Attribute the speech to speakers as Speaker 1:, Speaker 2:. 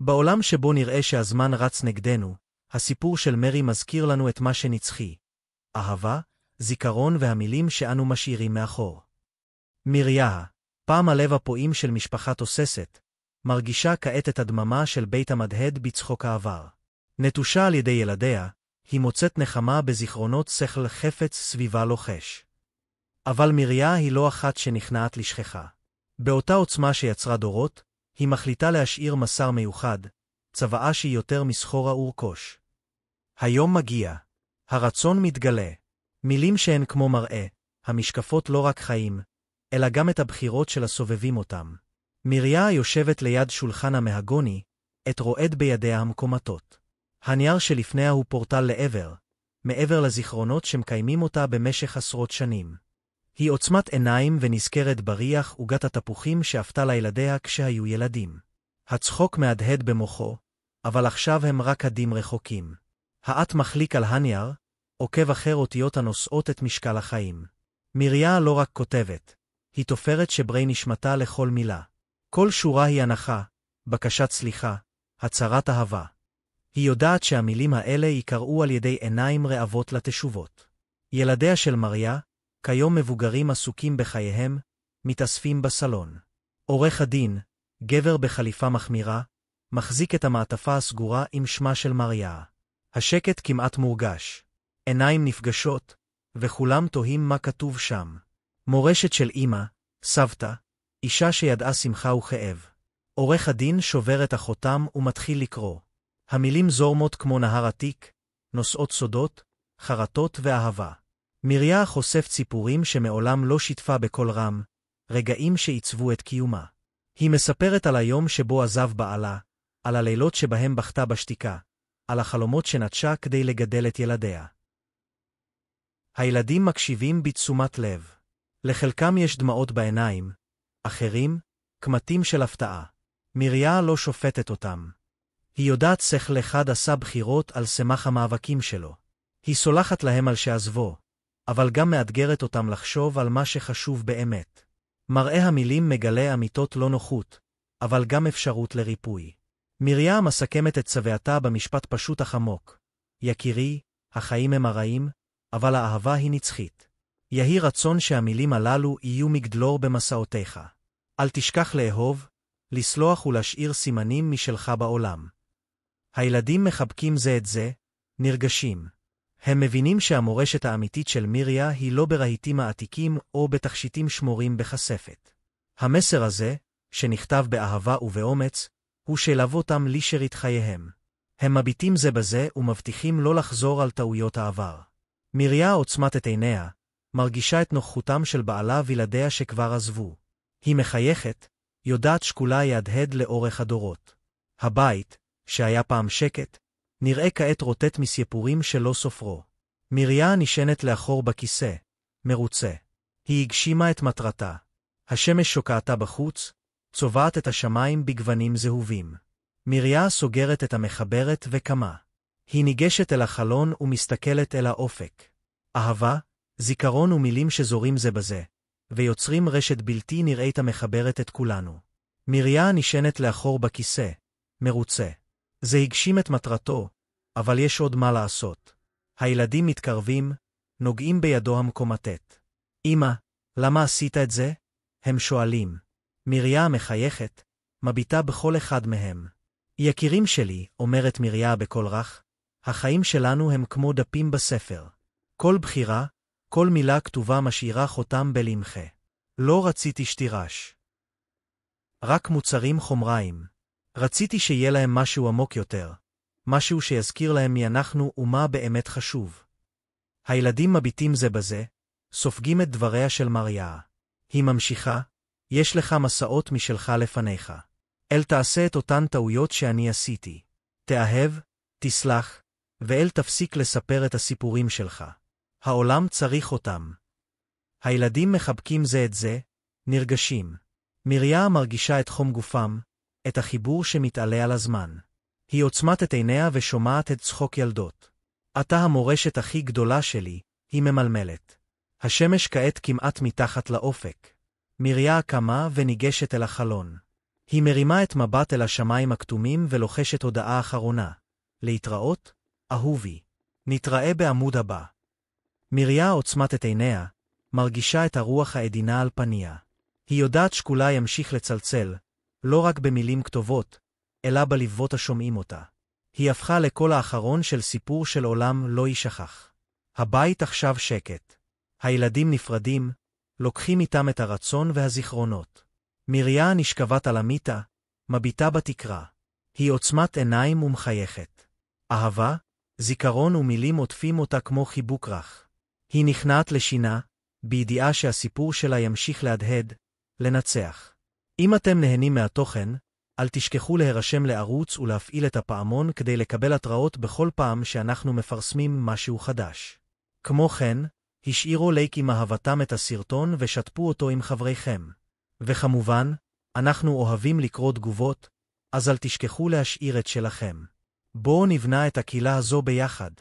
Speaker 1: בעולם שבו נראה שהזמן רץ נגדנו, הסיפור של מרי מזכיר לנו את מה שנצחי. אהבה, זיכרון והמילים שאנו משאירים מאחור. מריה, פעם הלב הפועם של משפחה תוססת, מרגישה כעת את הדממה של בית המדהד בצחוק העבר. נטושה על ידי ילדיה, היא מוצאת נחמה בזיכרונות שכל חפץ סביבה לוחש. אבל מריה היא לא אחת שנכנעת לשכחה. באותה עוצמה שיצרה דורות, היא מחליטה להשאיר מסר מיוחד, צוואה שהיא יותר מסחורה ורכוש. היום מגיע. הרצון מתגלה. מילים שהן כמו מראה, המשקפות לא רק חיים, אלא גם את הבחירות של הסובבים אותם. מריה יושבת ליד שולחן המהגוני, עת רועד בידיה המקומטות. הנייר שלפניה הוא פורטל מעבר לזיכרונות שמקיימים אותה במשך עשרות שנים. היא עוצמת עיניים ונזכרת בריח עוגת התפוחים שאפתה לילדיה כשהיו ילדים. הצחוק מהדהד במוחו, אבל עכשיו הם רק עדים רחוקים. האט מחליק על הנייר, עוקב אחר אותיות הנושאות את משקל החיים. מריה לא רק כותבת, היא תופרת שברי נשמתה לכל מילה. כל שורה היא הנחה, בקשת סליחה, הצהרת אהבה. היא יודעת שהמילים האלה יקראו על ידי עיניים רעבות לתשובות. ילדיה של מריה, כיום מבוגרים עסוקים בחייהם, מתאספים בסלון. עורך הדין, גבר בחליפה מחמירה, מחזיק את המעטפה הסגורה עם שמה של מריה. השקט כמעט מורגש. עיניים נפגשות, וכולם תוהים מה כתוב שם. מורשת של אמא, סבתא, אישה שידעה שמחה וכאב. עורך הדין שובר את החותם ומתחיל לקרוא. המילים זורמות כמו נהר עתיק, נושאות סודות, חרטות ואהבה. מריה חושף ציפורים שמעולם לא שיתפה בקול רם, רגעים שעיצבו את קיומה. היא מספרת על היום שבו עזב בעלה, על הלילות שבהם בכתה בשתיקה, על החלומות שנטשה כדי לגדל את ילדיה. הילדים מקשיבים בתשומת לב. לחלקם יש דמעות בעיניים, אחרים, קמטים של הפתעה. מריה לא שופטת אותם. היא יודעת שכל אחד עשה בחירות על סמך המאבקים שלו. היא סולחת להם על שעזבו, אבל גם מאתגרת אותם לחשוב על מה שחשוב באמת. מראה המילים מגלה אמיתות לא נוחות, אבל גם אפשרות לריפוי. מריה מסכמת את צוואתה במשפט פשוט אך עמוק. יקירי, החיים הם הרעים, אבל האהבה היא נצחית. יהי רצון שהמילים הללו יהיו מגדלור במסעותיך. אל תשכח לאהוב, לסלוח ולהשאיר סימנים משלך בעולם. הילדים מחבקים זה את זה, נרגשים. הם מבינים שהמורשת האמיתית של מריה היא לא ברהיטים העתיקים או בתכשיטים שמורים בכספת. המסר הזה, שנכתב באהבה ובאומץ, הוא שילב אותם לשארית חייהם. הם מביטים זה בזה ומבטיחים לא לחזור על טעויות העבר. מריה עוצמת את עיניה, מרגישה את נוכחותם של בעלה וילדיה שכבר עזבו. היא מחייכת, יודעת שקולה יהדהד לאורך הדורות. הבית, שהיה פעם שקט, נראה כעת רוטט מסייפורים שלא סופרו. מריה נשענת לאחור בכיסא, מרוצה. היא הגשימה את מטרתה. השמש שוקעתה בחוץ, צובעת את השמיים בגוונים זהובים. מריה סוגרת את המחברת וקמה. היא ניגשת אל החלון ומסתכלת אל האופק. אהבה, זיכרון ומילים שזורים זה בזה, ויוצרים רשת בלתי נראית המחברת את כולנו. מריה נשענת לאחור בכיסא, מרוצה. זה הגשים את מטרתו, אבל יש עוד מה לעשות. הילדים מתקרבים, נוגעים בידו המקומטת. אמא, למה עשית את זה? הם שואלים. מריה מחייכת, מביטה בכל אחד מהם. יקירים שלי, אומרת מריה בקול רך, החיים שלנו הם כמו דפים בספר. כל בחירה, כל מילה כתובה משאירה חותם בלמחה. לא רציתי שתירש. רק מוצרים חומריים. רציתי שיהיה להם משהו עמוק יותר, משהו שיזכיר להם מי אנחנו ומה באמת חשוב. הילדים מביטים זה בזה, סופגים את דבריה של מריה. היא ממשיכה, יש לך מסעות משלך לפניך. אל תעשה את אותן טעויות שאני עשיתי. תאהב, תסלח, ואל תפסיק לספר את הסיפורים שלך. העולם צריך אותם. הילדים מחבקים זה את זה, נרגשים. מריה מרגישה את חום גופם, את החיבור שמתעלה על הזמן. היא עוצמת את עיניה ושומעת את צחוק ילדות. אתה המורשת הכי גדולה שלי, היא ממלמלת. השמש כעת כמעט מתחת לאופק. מריה קמה וניגשת אל החלון. היא מרימה את מבט אל השמיים הכתומים ולוחשת הודעה אחרונה. להתראות, אהובי. נתראה בעמוד הבא. מריה עוצמת את עיניה, מרגישה את הרוח העדינה על פניה. היא יודעת שקולה ימשיך לצלצל, לא רק במילים כתובות, אלא בלבבות השומעים אותה. היא הפכה לקול האחרון של סיפור של עולם לא יישכח. הבית עכשיו שקט. הילדים נפרדים, לוקחים איתם את הרצון והזיכרונות. מריה נשכבת על המיטה, מביטה בתקרה. היא עוצמת עיניים ומחייכת. אהבה, זיכרון ומילים עוטפים אותה כמו חיבוק רך. היא נכנעת לשינה, בידיעה שהסיפור שלה ימשיך להדהד, לנצח. אם אתם נהנים מהתוכן, אל תשכחו להירשם לערוץ ולהפעיל את הפעמון כדי לקבל התראות בכל פעם שאנחנו מפרסמים משהו חדש. כמו כן, השאירו לייק עם אהבתם את הסרטון ושתפו אותו עם חבריכם. וכמובן, אנחנו אוהבים לקרוא תגובות, אז אל תשכחו להשאיר את שלכם. בואו נבנה את הקהילה הזו ביחד.